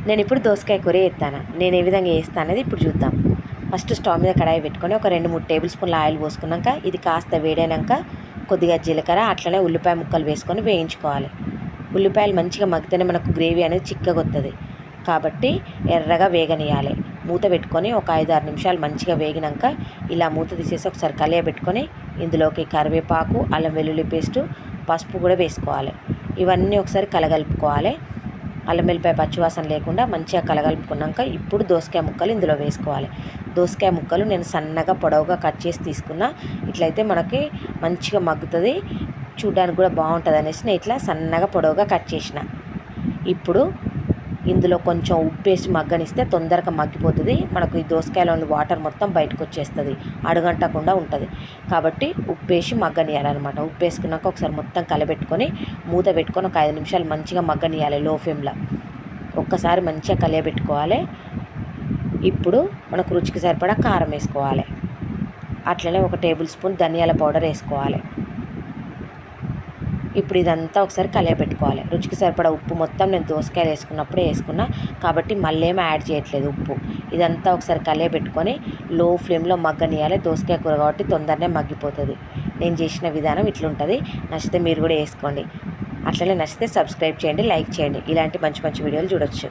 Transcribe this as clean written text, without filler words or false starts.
నేను ఇప్పుడు దోసకాయ కూర చేస్తాను. నేను ఏ విధంగా చేస్తాను అనేది ఇప్పుడు చూద్దాం. ఫస్ట్ స్టవ్ మీద కడాయి పెట్టుకొని ఒక 2-3 టేబుల్ స్పూన్ల ఆయిల్ పోసుకున్నాక ఇది కాస్త వేడైనాక కొద్దిగా జీలకర్ర అట్లనే ఉల్లిపాయ ముక్కలు వేసుకొని వేయించుకోవాలి. ఉల్లిపాయలు మంచిగా మగ్గితేనే మనకు గ్రేవీ అనేది చిక్కగా వస్తుంది. కాబట్టి ఎర్రగా వేగనియాలి. మూత పెట్టుకొని ఒక 5-6 నిమిషాలు మంచిగా వేగినాక ఇలా మూత తీసేసి ఒకసారి కలియబెట్టుకొని ఇందులోకి కరివేపాకు, అల్లం వెల్లుల్లి పేస్టు, పసుపు కూడా వేసుకోవాలి. ఇవన్నీ ఒకసారి కలగలుపుకోవాలి. అల్లం వెల్లిపాయ పచ్చివాసన లేకుండా మంచిగా కలగలుపుకున్నాక ఇప్పుడు దోసకాయ ముక్కలు ఇందులో వేసుకోవాలి. దోసకాయ ముక్కలు నేను సన్నగా పొడవుగా కట్ చేసి తీసుకున్నా. ఇట్లయితే మనకి మంచిగా మగ్గుతుంది, చూడడానికి కూడా బాగుంటుంది అనేసి నేను ఇట్లా సన్నగా పొడవుగా కట్ చేసిన. ఇప్పుడు ఇందులో కొంచెం ఉప్పు వేసి మగ్గనిస్తే తొందరగా మగ్గిపోతుంది. మనకు ఈ దోసకాయలోని వాటర్ మొత్తం బయటకు వచ్చేస్తుంది, అడుగంటకుండా ఉంటుంది. కాబట్టి ఉప్పు వేసి మగ్గనియాలన్నమాట. ఉప్పు వేసుకున్నాక ఒకసారి మొత్తం కలబెట్టుకొని మూత పెట్టుకొని ఒక 5 నిమిషాలు మంచిగా మగ్గనియాలి లో ఫ్లేమ్లో. ఒక్కసారి మంచిగా కలియబెట్టుకోవాలి. ఇప్పుడు మనకు రుచికి సరిపడా కారం వేసుకోవాలి. అట్లనే ఒక టేబుల్ స్పూన్ ధనియాల పౌడర్ వేసుకోవాలి. ఇప్పుడు ఇదంతా ఒకసారి కలియబెట్టుకోవాలి. రుచికి సరిపడా ఉప్పు మొత్తం నేను దోసకాయలు వేసుకున్నప్పుడే వేసుకున్నా కాబట్టి మళ్ళీ ఏమీ యాడ్ చేయట్లేదు ఉప్పు. ఇదంతా ఒకసారి కలియబెట్టుకొని లో ఫ్లేమ్లో మగ్గనియాలి. దోసకాయ కూర కాబట్టి తొందరనే మగ్గిపోతుంది. నేను చేసిన విధానం ఇట్లుంటుంది. నచ్చితే మీరు కూడా వేసుకోండి. అట్లనే నచ్చితే సబ్స్క్రైబ్ చేయండి, లైక్ చేయండి. ఇలాంటి మంచి మంచి వీడియోలు చూడొచ్చు.